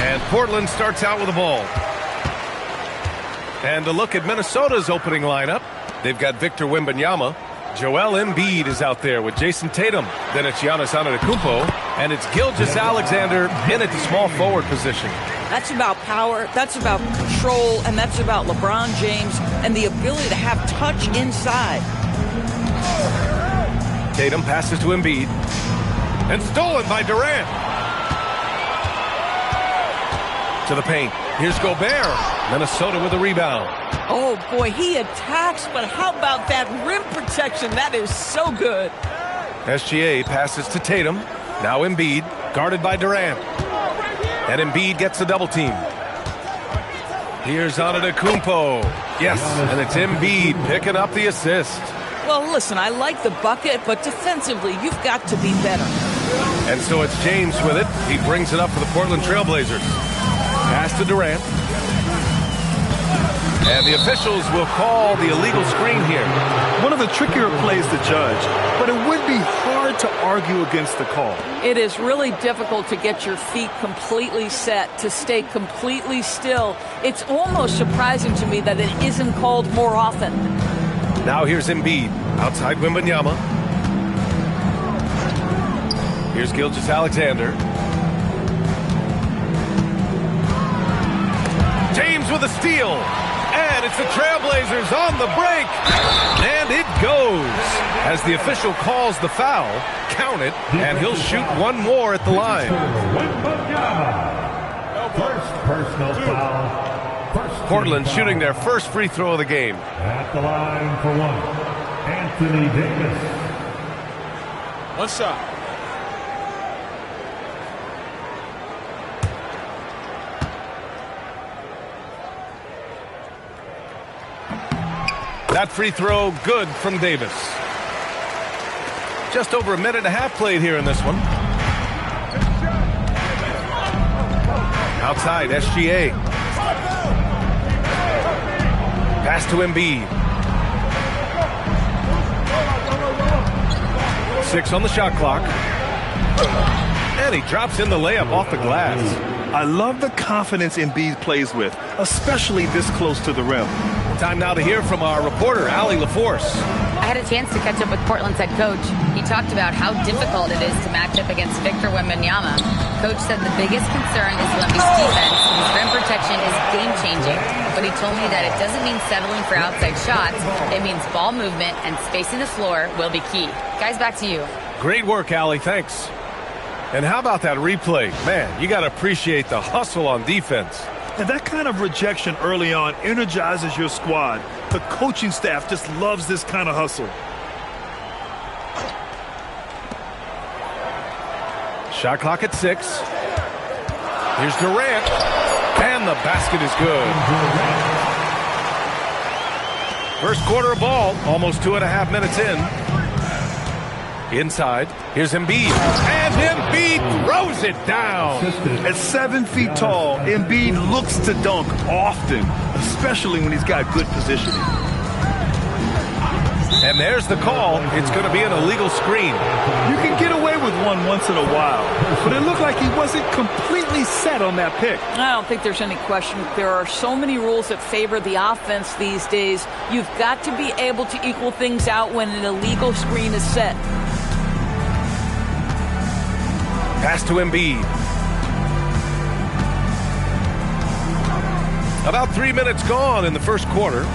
And Portland starts out with the ball. And a look at Minnesota's opening lineup. They've got Victor Wembanyama. Joel Embiid is out there with Jason Tatum. Then it's Giannis Antetokounmpo. And it's Gilgeous-Alexander in at the small forward position. That's about power, that's about control, and that's about LeBron James and the ability to have touch inside. Tatum passes to Embiid. And stolen by Durant. To the paint. Here's Gobert. Minnesota with a rebound. Oh, boy, he attacks, but how about that rim protection? That is so good. SGA passes to Tatum. Now Embiid, guarded by Durant. And Embiid gets the double team. Here's Antetokounmpo. Yes, and it's Embiid picking up the assist. Well, listen, I like the bucket, but defensively, you've got to be better. And so it's James with it. He brings it up for the Portland Trailblazers. Pass to Durant. And the officials will call the illegal screen here. One of the trickier plays to judge, but it would be hard to argue against the call. It is really difficult to get your feet completely set, to stay completely still. It's almost surprising to me that it isn't called more often. Now here's Embiid, outside Wembanyama. Here's Gilgeous-Alexander. James with a steal. And it's the Trailblazers on the break. And it goes. As the official calls the foul, count it, and he'll shoot one more at the line. First personal foul. Portland shooting their first free throw of the game. At the line for one, Anthony Davis. One shot. That free throw good from Davis. Just over a minute and a half played here in this one. Outside, SGA. Pass to Embiid. 6 on the shot clock. And he drops in the layup off the glass. I love the confidence Embiid plays with, especially this close to the rim. Time now to hear from our reporter, Allie LaForce. I had a chance to catch up with Portland's head coach. He talked about how difficult it is to match up against Victor Wembanyama. Coach said the biggest concern is Wemby's defense. His rim protection is game-changing, but he told me that it doesn't mean settling for outside shots. It means ball movement and spacing the floor will be key. Guys, back to you. Great work, Allie. Thanks. And how about that replay? Man, you got to appreciate the hustle on defense. And that kind of rejection early on energizes your squad. The coaching staff just loves this kind of hustle. Shot clock at 6. Here's Durant. And the basket is good. First quarter of ball, almost 2.5 minutes in. Inside, here's Embiid. And Embiid throws it down. At 7 feet tall, Embiid looks to dunk often, especially when he's got good positioning. And there's the call. It's going to be an illegal screen. You can get away with one once in a while, but it looked like he wasn't completely set on that pick. I don't think there's any question. There are so many rules that favor the offense these days. You've got to be able to equal things out when an illegal screen is set. Pass to Embiid. About 3 minutes gone in the first quarter.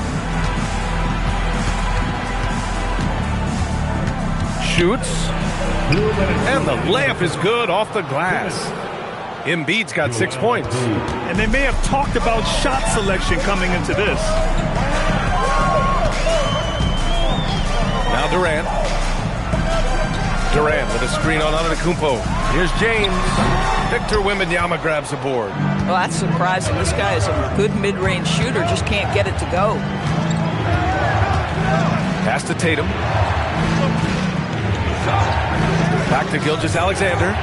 Shoots. And the layup is good off the glass. Embiid's got 6 points. And they may have talked about shot selection coming into this. Now Durant. Durant with a screen on Antetokounmpo. Here's James. Victor Wembanyama grabs the board. Well, that's surprising. This guy is a good mid-range shooter, just can't get it to go. Pass to Tatum. Back to Gilgeous-Alexander.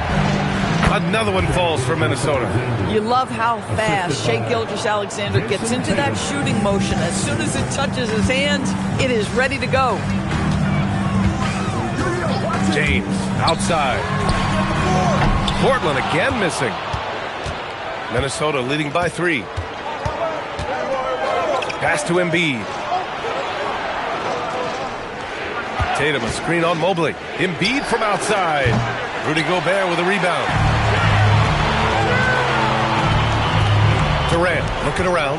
Another one falls for Minnesota. You love how fast Shai Gilgeous-Alexander gets into that shooting motion. As soon as it touches his hands, it is ready to go. James outside. Portland again missing. Minnesota leading by 3. Pass to Embiid. Tatum, a screen on Mobley. Embiid from outside. Rudy Gobert with a rebound. Durant looking around.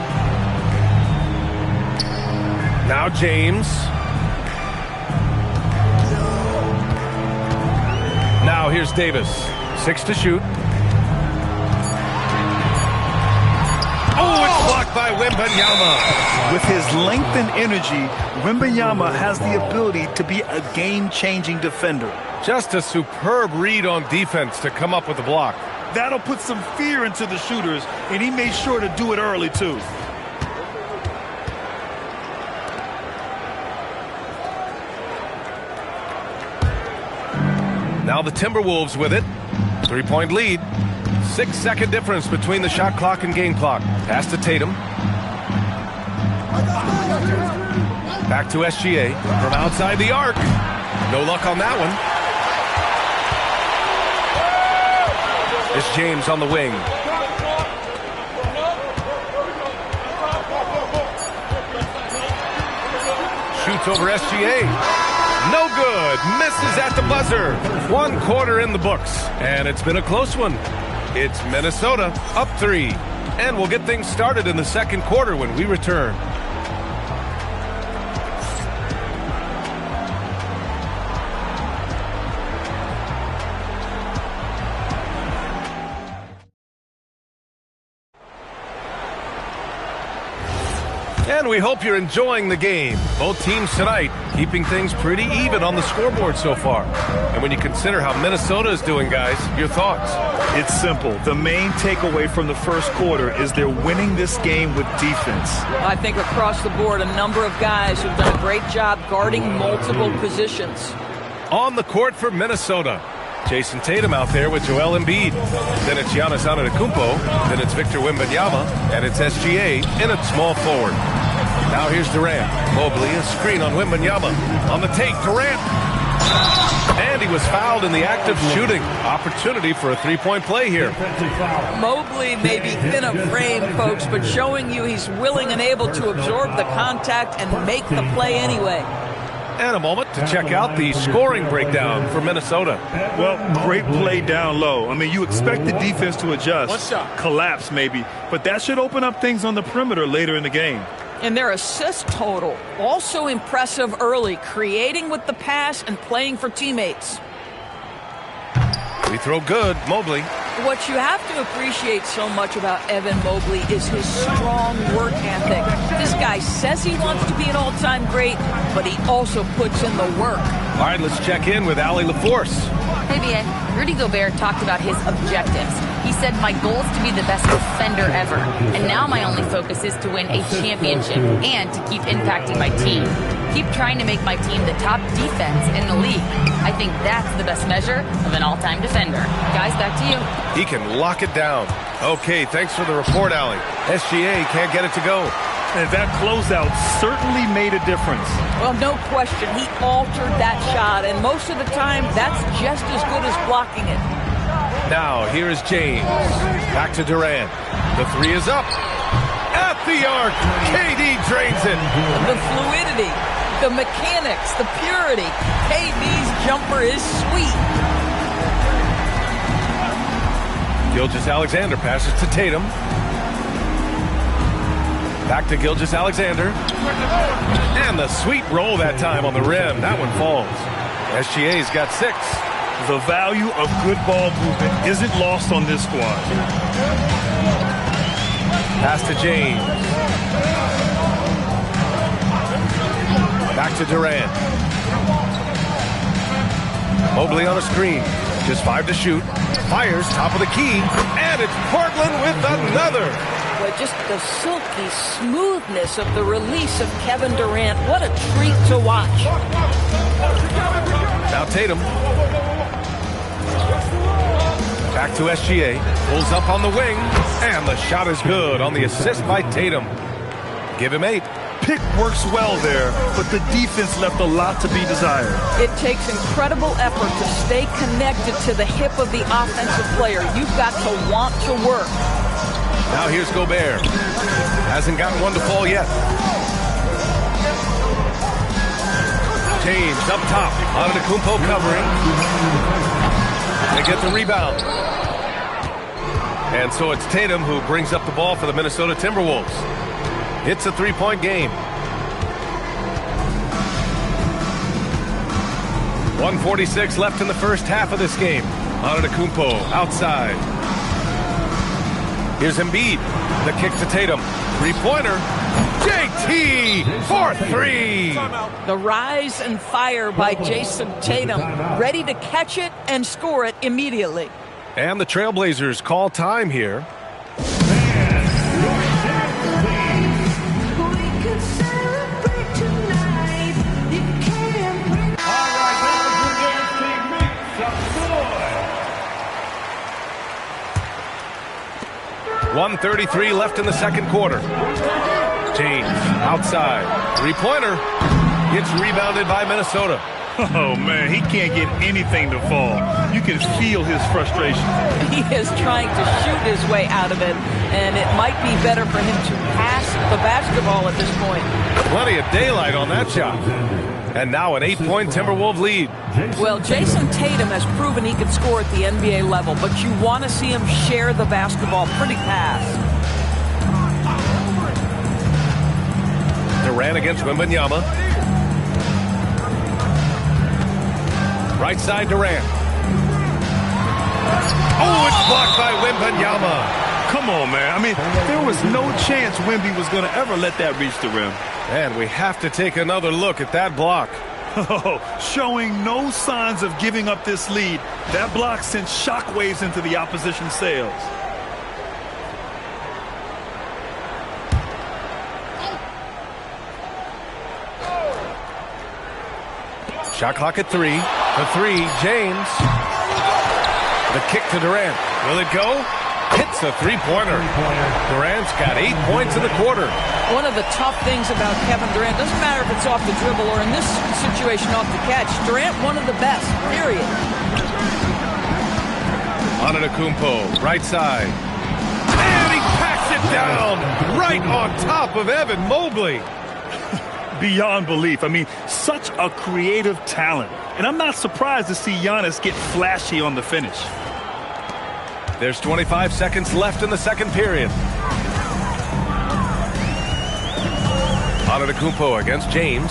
Now James. Now here's Davis. 6 to shoot. Oh, it's blocked by Wembanyama. With his length and energy, Wembanyama has the ability to be a game-changing defender. Just a superb read on defense to come up with the block. That'll put some fear into the shooters, and he made sure to do it early, too. Now the Timberwolves with it. 3-point lead. 6-second difference between the shot clock and game clock. Pass to Tatum. Back to SGA from outside the arc. No luck on that one. It's James on the wing. Shoots over SGA. No good. Misses at the buzzer. 1 quarter in the books. And it's been a close one. It's Minnesota up 3. And we'll get things started in the second quarter when we return. And we hope you're enjoying the game. Both teams tonight keeping things pretty even on the scoreboard so far. And when you consider how Minnesota is doing, guys, your thoughts? It's simple. The main takeaway from the first quarter is they're winning this game with defense. I think across the board, a number of guys who've done a great job guarding multiple positions. On the court for Minnesota, Jason Tatum out there with Joel Embiid. Then it's Giannis Antetokounmpo. Then it's Victor Wembanyama. And it's SGA in at small forward. Now here's Durant. Mobley, a screen on Wembanyama. On the take, Durant. And he was fouled in the act of shooting. Opportunity for a 3-point play here. Mobley may be thin of frame, folks, but showing you he's willing and able to absorb the contact and make the play anyway. And a moment to check out the scoring breakdown for Minnesota. Well, great play down low. I mean, you expect the defense to adjust, collapse maybe, but that should open up things on the perimeter later in the game. And their assist total, also impressive early, creating with the pass and playing for teammates. We throw good, Mobley. What you have to appreciate so much about Evan Mobley is his strong work ethic. This guy says he wants to be an all-time great, but he also puts in the work. All right, let's check in with Allie LaForce. Hey, BA. Rudy Gobert talked about his objectives. He said, my goal is to be the best defender ever. And now my only focus is to win a championship and to keep impacting my team. Keep trying to make my team the top defense in the league. I think that's the best measure of an all-time defender. Guys, back to you. He can lock it down. Okay, thanks for the report, Allie. SGA can't get it to go. And that closeout certainly made a difference. Well, no question. He altered that shot, and most of the time, that's just as good as blocking it. Now, here is James. Back to Durant. The 3 is up. At the arc. KD drains it. The fluidity, the mechanics, the purity. KD's jumper is sweet. Gilgeous-Alexander passes to Tatum. Back to Gilgeous-Alexander. And the sweet roll that time on the rim. That one falls. SGA's got 6. The value of good ball movement isn't lost on this squad. Pass to James. Back to Durant. Mobley on a screen. Just 5 to shoot. Fires top of the key. And it's Portland with another. But just the silky smoothness of the release of Kevin Durant. What a treat to watch. Now Tatum. Back to SGA. Pulls up on the wing. And the shot is good on the assist by Tatum. Give him 8. Pick works well there, but the defense left a lot to be desired. It takes incredible effort to stay connected to the hip of the offensive player. You've got to want to work. Now here's Gobert. Hasn't gotten one to fall yet. James up top. Antetokounmpo covering. They get the rebound. And so it's Tatum who brings up the ball for the Minnesota Timberwolves. It's a three-point game. 1:46 left in the first half of this game. Antetokounmpo outside. Here's Embiid. The kick to Tatum. Three-pointer. JT for three. The rise and fire by Jason Tatum. Ready to catch it and score it immediately. And the Trailblazers call time here. .133 left in the second quarter. James outside. Three-pointer. Gets rebounded by Minnesota. Oh, man, he can't get anything to fall. You can feel his frustration. He is trying to shoot his way out of it, and it might be better for him to pass the basketball at this point. Plenty of daylight on that shot. And now an 8-point Timberwolves lead. Well, Jason Tatum has proven he can score at the NBA level, but you want to see him share the basketball pretty fast. Durant against Wembanyama. Right side Durant. Oh, it's blocked by Wembanyama. Come on, man. I mean, there was no chance Wemby was going to ever let that reach the rim. And we have to take another look at that block. Showing no signs of giving up this lead. That block sent shockwaves into the opposition sails. Shot clock at 3. For 3, James. The kick to Durant. Will it go? Hits a three-pointer. Durant's got 8 points in the quarter. One of the tough things about Kevin Durant, doesn't matter if it's off the dribble or in this situation off the catch, Durant one of the best, period. Antetokounmpo, right side. And he packs it down right on top of Evan Mobley. Beyond belief. I mean, such a creative talent. And I'm not surprised to see Giannis get flashy on the finish. There's 25 seconds left in the second period. Antetokounmpo against James.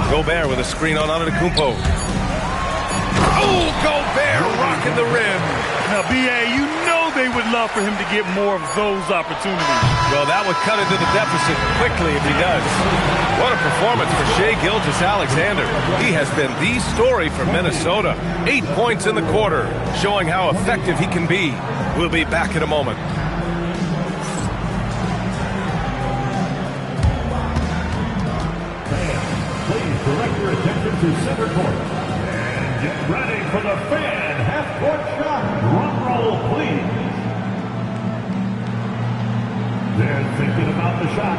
Gobert with a screen on Antetokounmpo. Oh, Gobert rocking the rim. Now, B.A., you know they would love for him to get more of those opportunities. Well, that would cut into the deficit quickly if he does. What a performance for Shai Gilgeous-Alexander. He has been the story for Minnesota. 8 points in the quarter, showing how effective he can be. We'll be back in a moment. Please direct your attention to center court. And get ready for the fan half-court shot. Drum roll, please. They're thinking about the shot.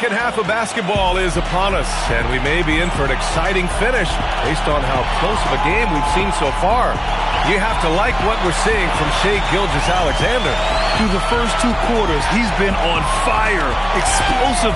second half of basketball is upon us, and we may be in for an exciting finish based on how close of a game we've seen so far. You have to like what we're seeing from Shai Gilgeous-Alexander. Through the first 2 quarters, he's been on fire, explosive